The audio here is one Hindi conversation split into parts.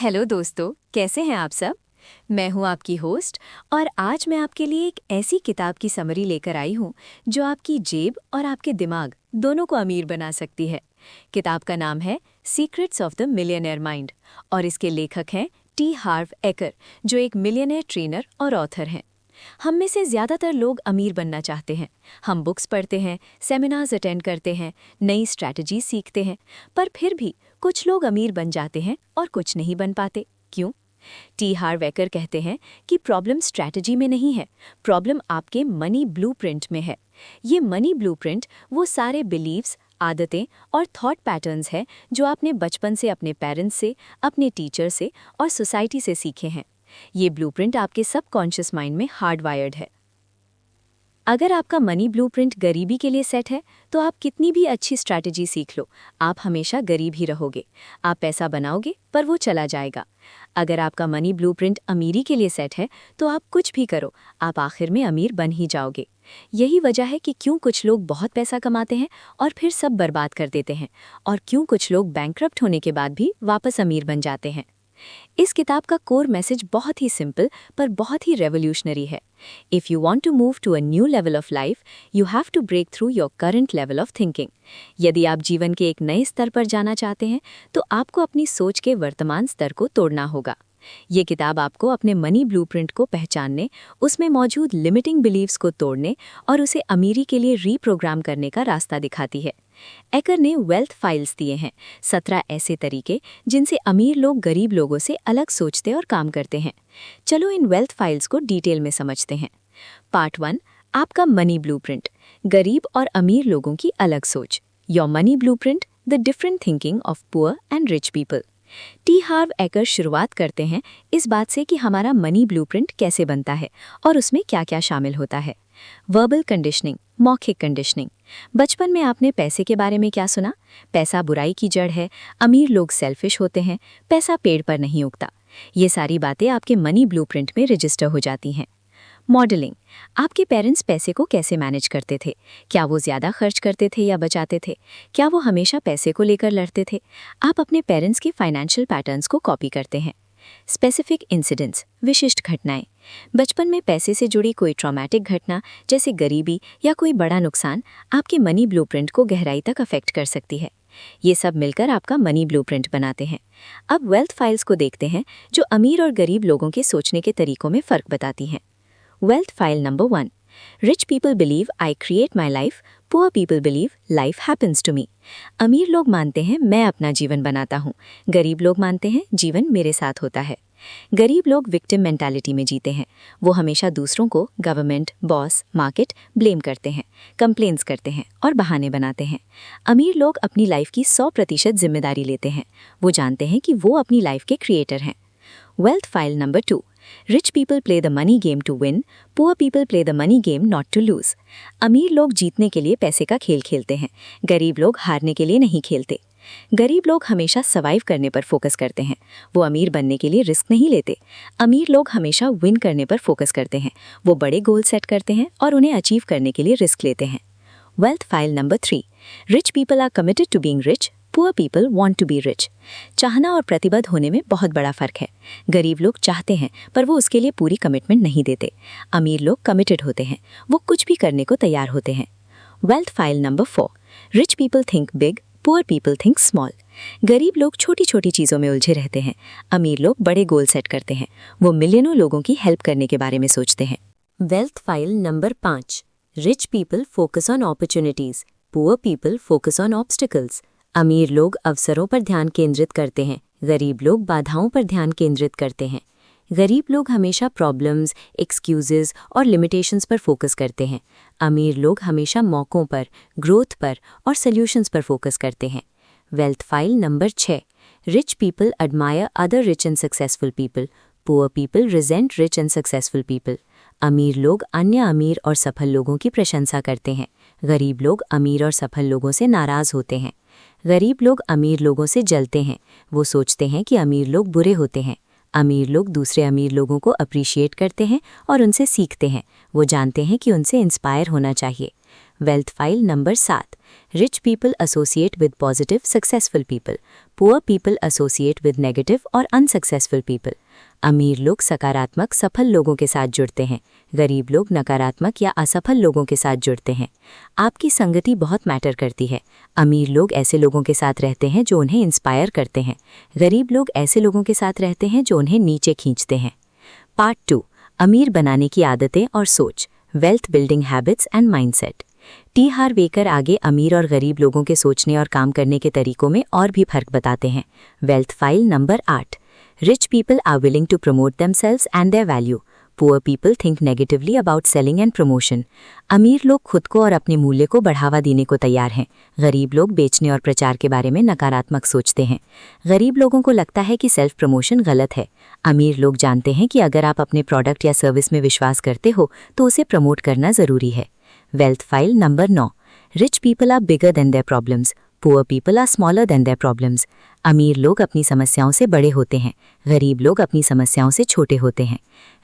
हेलो दोस्तों, कैसे हैं आप सब। मैं हूं आपकी होस्ट और आज मैं आपके लिए एक ऐसी किताब की समरी लेकर आई हूं जो आपकी जेब और आपके दिमाग दोनों को अमीर बना सकती है। किताब का नाम है secrets of the millionaire mind और इसके लेखक हैं टी हार्व एकर, जो एक मिलियनेयर ट्रेनर और ऑथर हैं। हम में से ज़्यादातर लोग अमीर बनना चाहते हैं। हम बुक्स पढ़ते हैं, सेमिनार्स अटेंड करते हैं, नई स्ट्रैटेजी सीखते हैं, पर फिर भी कुछ लोग अमीर बन जाते हैं और कुछ नहीं बन पाते। क्यों? टी हार्व एकर कहते हैं कि प्रॉब्लम स्ट्रैटेजी में नहीं है, प्रॉब्लम आपके मनी ब्लूप्रिंट में है। ये मनी ब्लूप्रिंट वो सारे बिलीव्स, आदतें और थॉट पैटर्न्स हैं जो आपने बचपन से अपने पेरेंट्स से, अपने टीचर से और सोसाइटी से सीखे हैं। ये ब्लूप्रिंट आपके सबकॉन्शियस माइंड में हार्डवायर्ड है। अगर आपका मनी ब्लूप्रिंट गरीबी के लिए सेट है तो आप कितनी भी अच्छी स्ट्रैटेजी सीख लो, आप हमेशा गरीब ही रहोगे। आप पैसा बनाओगे पर वो चला जाएगा। अगर आपका मनी ब्लूप्रिंट अमीरी के लिए सेट है तो आप कुछ भी करो, आप आखिर में अमीर बन ही जाओगे। यही वजह है कि क्यों कुछ लोग बहुत पैसा कमाते हैं और फिर सब बर्बाद कर देते हैं, और क्यों कुछ लोग बैंकरप्ट होने के बाद भी वापस अमीर बन जाते हैं। इस किताब का कोर मैसेज बहुत ही सिंपल पर बहुत ही रेवोल्यूशनरी है। If you want to move to a new level of life, you have to break through your current level of thinking. यदि आप जीवन के एक नए स्तर पर जाना चाहते हैं तो आपको अपनी सोच के वर्तमान स्तर को तोड़ना होगा। ये किताब आपको अपने मनी ब्लूप्रिंट को पहचानने, उसमें मौजूद लिमिटिंग बिलीव्स को तोड़ने और उसे अमीरी के लिए रीप्रोग्राम करने का रास्ता दिखाती है। एकर ने वेल्थ फाइल्स दिए हैं, 17 ऐसे तरीके जिनसे अमीर लोग गरीब लोगों से अलग सोचते और काम करते हैं। चलो इन वेल्थ फाइल्स को डिटेल में समझते हैं। पार्ट 1, आपका मनी ब्लूप्रिंट, गरीब और अमीर लोगों की अलग सोच। Your money blueprint, the different thinking of poor and rich people. T Harv Eker शुरुआत करते हैं इस बात से कि हमारा मनी ब्लूप्रिंट कैसे बनता है और उसमें क्या-क्या शामिल होता है। वर्बल कंडीशनिंग, मौखिक कंडीशनिंग। बचपन में आपने पैसे के बारे में क्या सुना? पैसा बुराई की जड़ है, अमीर लोग सेल्फिश होते हैं, पैसा पेड़ पर नहीं उगता। ये सारी बातें आपके मनी ब्लूप्रिंट में रजिस्टर हो जाती हैं। मॉडलिंग, आपके पेरेंट्स पैसे को कैसे मैनेज करते थे? क्या वो ज़्यादा खर्च करते थे या बचाते थे? क्या वो हमेशा पैसे को लेकर लड़ते थे? आप अपने पेरेंट्स के फाइनेंशियल पैटर्न्स को कॉपी करते हैं। स्पेसिफिक इंसिडेंट्स, विशिष्ट घटनाएं। बचपन में पैसे से जुड़ी कोई ट्रॉमेटिक घटना जैसे गरीबी या कोई बड़ा नुकसान आपके मनी ब्लूप्रिंट को गहराई तक अफेक्ट कर सकती है। ये सब मिलकर आपका मनी ब्लूप्रिंट बनाते हैं। अब वेल्थ फाइल्स को देखते हैं जो अमीर और गरीब लोगों के सोचने के तरीकों में फ़र्क बताती हैं। Wealth file number 1, rich people believe I create my life, poor people believe life happens to me. अमीर लोग मानते हैं मैं अपना जीवन बनाता हूँ, गरीब लोग मानते हैं जीवन मेरे साथ होता है। गरीब लोग विक्टिम मेंटालिटी में जीते हैं। वो हमेशा दूसरों को, गवर्नमेंट, बॉस, मार्केट ब्लेम करते हैं, कंप्लेंट्स करते हैं और बहाने बनाते हैं। अमीर लोग अपनी लाइफ की 100% जिम्मेदारी लेते हैं। वो जानते हैं कि वो अपनी लाइफ के क्रिएटर हैं। Wealth file number 2, rich people play the money game to win, poor people play the money game not to lose. अमीर लोग जीतने के लिए पैसे का खेल खेलते हैं, गरीब लोग हारने के लिए नहीं खेलते। गरीब लोग हमेशा सर्वाइव करने पर फोकस करते हैं, वो अमीर बनने के लिए रिस्क नहीं लेते। अमीर लोग हमेशा विन करने पर फोकस करते हैं, वो बड़े गोल सेट करते हैं और उन्हें अचीव करने के लिए रिस्क लेते हैं। Wealth file number 3, rich people are committed to being rich, poor people want to be rich. चाहना और प्रतिबद्ध होने में बहुत बड़ा फर्क है। गरीब लोग चाहते हैं पर वो उसके लिए पूरी कमिटमेंट नहीं देते। अमीर लोग कमिटेड होते हैं, वो कुछ भी करने को तैयार होते हैं। Wealth file number 4, rich people think big, poor people think small. गरीब लोग छोटी छोटी चीज़ों में उलझे रहते हैं, अमीर लोग बड़े गोल सेट करते हैं, वो मिलियनों लोगों की हेल्प करने के बारे में सोचते हैं। Wealth file number 5, rich people focus on opportunities, poor people focus on obstacles. अमीर लोग अवसरों पर ध्यान केंद्रित करते हैं, गरीब लोग बाधाओं पर ध्यान केंद्रित करते हैं। गरीब लोग हमेशा प्रॉब्लम्स, एक्सक्यूजेस और लिमिटेशंस पर फोकस करते हैं, अमीर लोग हमेशा मौक़ों पर, ग्रोथ पर और सॉल्यूशंस पर फोकस करते हैं। Wealth file number 6, rich people admire other rich and successful people, poor people resent rich and successful people. अमीर लोग अन्य अमीर और सफल लोगों की प्रशंसा करते हैं, गरीब लोग अमीर और सफल लोगों से नाराज़ होते हैं। गरीब लोग अमीर लोगों से जलते हैं, वो सोचते हैं कि अमीर लोग बुरे होते हैं। अमीर लोग दूसरे अमीर लोगों को अप्रिशिएट करते हैं और उनसे सीखते हैं, वो जानते हैं कि उनसे इंस्पायर होना चाहिए। Wealth file number 7। Rich people associate with positive successful people, poor people associate with negative और अनसक्सेसफुल पीपल। अमीर लोग सकारात्मक सफल लोगों के साथ जुड़ते हैं, गरीब लोग नकारात्मक या असफल लोगों के साथ जुड़ते हैं। आपकी संगति बहुत मैटर करती है। अमीर लोग ऐसे लोगों के साथ रहते हैं जो उन्हें इंस्पायर करते हैं, गरीब लोग ऐसे लोगों के साथ रहते हैं जो उन्हें नीचे खींचते हैं। पार्ट 2, अमीर बनाने की आदतें और सोच, wealth building habits and mindset. T Harv Eker आगे अमीर और गरीब लोगों के सोचने और काम करने के तरीकों में और भी फर्क बताते हैं। Wealth file number 8। Rich people are willing to promote themselves and their value, poor people think negatively about selling and promotion. अमीर लोग खुद को और अपने मूल्य को बढ़ावा देने को तैयार हैं, गरीब लोग बेचने और प्रचार के बारे में नकारात्मक सोचते हैं। गरीब लोगों को लगता है कि सेल्फ प्रमोशन गलत है। अमीर लोग जानते हैं कि अगर आप अपने प्रोडक्ट या सर्विस में विश्वास करते हो तो उसे प्रमोट करना जरूरी है। Wealth file number 9। Rich people are bigger than their problems, poor people are smaller than their problems. अमीर लोग अपनी समस्याओं से बड़े होते हैं, गरीब लोग अपनी समस्याओं से छोटे होते हैं।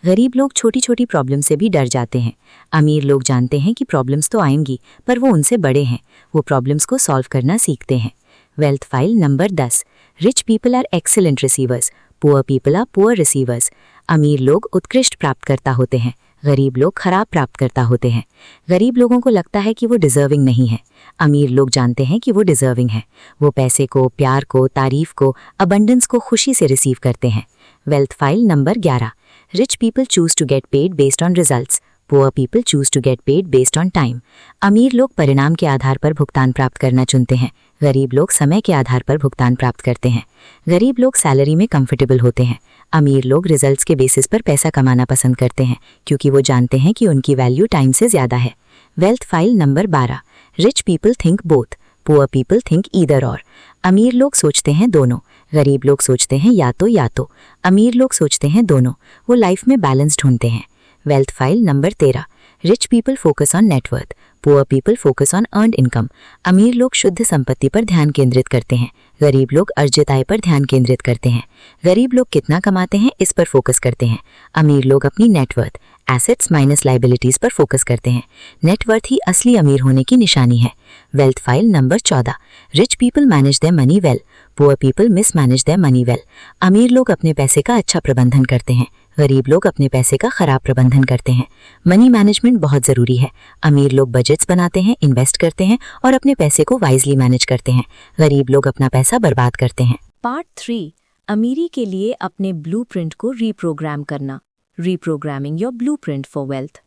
गरीब लोग छोटी छोटी प्रॉब्लम से भी डर जाते हैं। अमीर लोग जानते हैं कि प्रॉब्लम्स तो आएंगी पर वो उनसे बड़े हैं, वो प्रॉब्लम्स को सॉल्व करना सीखते हैं। Wealth file number 10। Rich people are excellent receivers, poor people are poor receivers. अमीर लोग उत्कृष्ट प्राप्तकर्ता होते हैं, गरीब लोग खराब प्राप्तकर्ता होते हैं। गरीब लोगों को लगता है कि वो डिजर्विंग नहीं है, अमीर लोग जानते हैं कि वो डिजर्विंग है। वो पैसे को, प्यार को, तारीफ को, अबंडेंस को खुशी से रिसीव करते हैं। Wealth file number 11। Rich people choose to get paid based on results, poor people choose to get paid based on time. अमीर लोग परिणाम के आधार पर भुगतान प्राप्त करना चुनते हैं, गरीब लोग समय के आधार पर भुगतान प्राप्त करते हैं। गरीब लोग सैलरी में कंफर्टेबल होते हैं, अमीर लोग रिजल्ट्स के बेसिस पर पैसा कमाना पसंद करते हैं क्योंकि वो जानते हैं कि उनकी वैल्यू टाइम से ज्यादा है। Wealth file number 12। Rich people think both, poor people think either और। अमीर लोग सोचते हैं दोनों, गरीब लोग सोचते हैं या तो। अमीर लोग सोचते हैं दोनों, वो लाइफ में बैलेंस ढूंढते हैं। Wealth file number 13। Rich people focus on net worth, poor people focus on earned income. अमीर लोग शुद्ध संपत्ति पर ध्यान केंद्रित करते हैं, गरीब लोग अर्जित आय पर ध्यान केंद्रित करते हैं। गरीब लोग कितना कमाते हैं इस पर फोकस करते हैं, अमीर लोग अपनी नेटवर्थ, एसेट्स माइनस लाइबिलिटीज पर फोकस करते हैं। नेटवर्थ ही असली अमीर होने की निशानी है। Wealth file number 14। Rich people manage their money well, poor people mismanage their money well. अमीर लोग अपने पैसे का अच्छा प्रबंधन करते हैं, गरीब लोग अपने पैसे का खराब प्रबंधन करते हैं। मनी मैनेजमेंट बहुत जरूरी है। अमीर लोग बजट्स बनाते हैं, इन्वेस्ट करते हैं और अपने पैसे को वाइजली मैनेज करते हैं, गरीब लोग अपना पैसा बर्बाद करते हैं। पार्ट 3, अमीरी के लिए अपने ब्लूप्रिंट को रीप्रोग्राम करना, reprogramming your blueprint for wealth.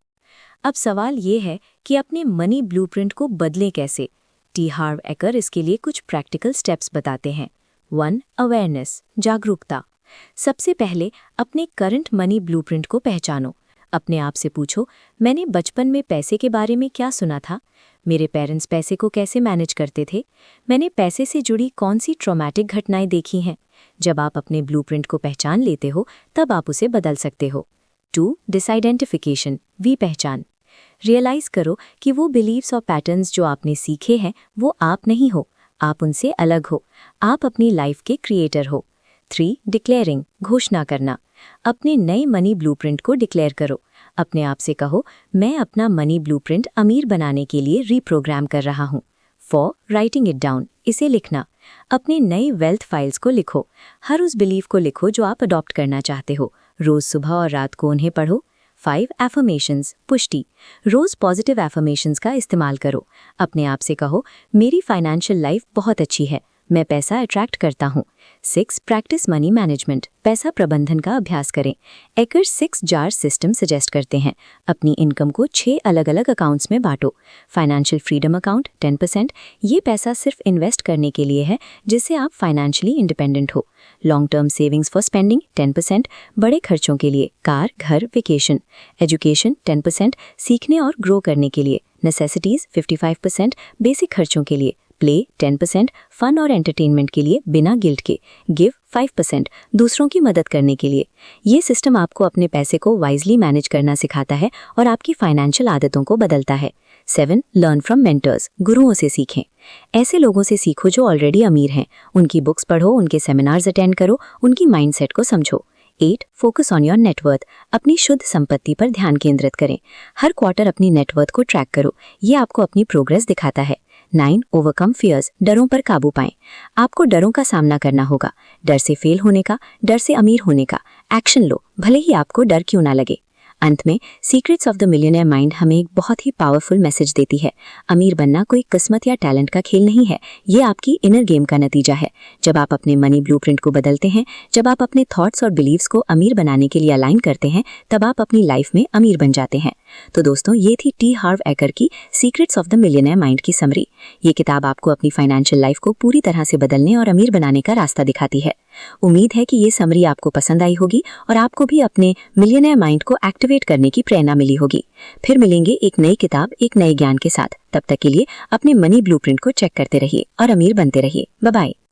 अब सवाल ये है कि अपने मनी ब्लूप्रिंट को बदलें कैसे। टी हार्व एकर इसके लिए कुछ प्रैक्टिकल स्टेप्स बताते हैं। 1. अवेयरनेस, जागरूकता। सबसे पहले अपने करंट मनी ब्लूप्रिंट को पहचानो। अपने आप से पूछो, मैंने बचपन में पैसे के बारे में क्या सुना था? मेरे पेरेंट्स पैसे को कैसे मैनेज करते थे? मैंने पैसे से जुड़ी कौन सी ट्रॉमेटिक घटनाएं देखी हैं? जब आप अपने ब्लूप्रिंट को पहचान लेते हो तब आप उसे बदल सकते हो। 2. डिसआइडेंटिफिकेशन, पहचान। रियलाइज करो कि वो बिलीव्स और पैटर्न्स जो आपने सीखे हैं वो आप नहीं हो, आप उनसे अलग हो, आप अपनी लाइफ के क्रिएटर हो। 3. डिक्लेयरिंग, घोषणा करना। अपने नए मनी ब्लूप्रिंट को डिक्लेयर करो। अपने आप से कहो, मैं अपना मनी ब्लूप्रिंट अमीर बनाने के लिए रीप्रोग्राम कर रहा हूँ। 4. राइटिंग इट डाउन, इसे लिखना। अपने नई वेल्थ फाइल्स को लिखो। हर उस बिलीफ को लिखो जो आप अडॉप्ट करना चाहते हो। रोज सुबह और रात को उन्हें पढ़ो। 5. एफर्मेशंस, पुष्टि। रोज पॉजिटिव एफर्मेशंस का इस्तेमाल करो। अपने आप से कहो, मेरी फाइनेंशियल लाइफ बहुत अच्छी है, मैं पैसा अट्रैक्ट करता हूँ। 6. प्रैक्टिस मनी मैनेजमेंट, पैसा प्रबंधन का अभ्यास करें। एकर 6 जार सिस्टम सजेस्ट करते हैं। अपनी इनकम को 6 अलग अलग अकाउंट्स में बांटो। फाइनेंशियल फ्रीडम अकाउंट 10%, ये पैसा सिर्फ इन्वेस्ट करने के लिए है जिससे आप फाइनेंशियली इंडिपेंडेंट हो। Long term savings for spending 10%, बड़े खर्चों के लिए, कार, घर, वेकेशन। एजुकेशन 10%, सीखने और ग्रो करने के लिए। नेसेसिटीज 55%, बेसिक खर्चों के लिए। प्ले 10%, फन और एंटरटेनमेंट के लिए बिना गिल्ट के। गिव 5%, दूसरों की मदद करने के लिए। ये सिस्टम आपको अपने पैसे को वाइजली मैनेज करना सिखाता है और आपकी फाइनेंशियल आदतों को बदलता है। 7. लर्न फ्रॉम मेंटर्स, गुरुओं से सीखें। ऐसे लोगों से सीखो जो ऑलरेडी अमीर हैं। उनकी बुक्स पढ़ो, उनके सेमिनार्स अटेंड करो, उनकी माइंडसेट को समझो। 8. Focus on your net worth. अपनी शुद्ध संपत्ति पर ध्यान केंद्रित करें। हर क्वार्टर अपनी नेटवर्थ को ट्रैक करो, ये आपको अपनी प्रोग्रेस दिखाता है। 9. Overcome fears. डरों पर काबू पाएं। आपको डरों का सामना करना होगा, डर से फेल होने का, डर से अमीर होने का। एक्शन लो, भले ही आपको डर क्यों ना लगे। अंत में secrets of the millionaire mind हमें एक बहुत ही पावरफुल मैसेज देती है। अमीर बनना कोई किस्मत या टैलेंट का खेल नहीं है, ये आपकी इनर गेम का नतीजा है। जब आप अपने मनी ब्लूप्रिंट को बदलते हैं, जब आप अपने थॉट्स और बिलीव्स को अमीर बनाने के लिए अलाइन करते हैं, तब आप अपनी लाइफ में अमीर बन जाते हैं। तो दोस्तों, ये थी टी हार्व एकर की secrets of the millionaire mind की समरी। ये किताब आपको अपनी फाइनेंशियल लाइफ को पूरी तरह से बदलने और अमीर बनाने का रास्ता दिखाती है। उम्मीद है कि ये समरी आपको पसंद आई होगी और आपको भी अपने मिलियनेयर माइंड को एक्टिवेट करने की प्रेरणा मिली होगी। फिर मिलेंगे एक नई किताब, एक नए ज्ञान के साथ। तब तक के लिए अपने मनी ब्लूप्रिंट को चेक करते रहिए और अमीर बनते रहिए। Bye bye.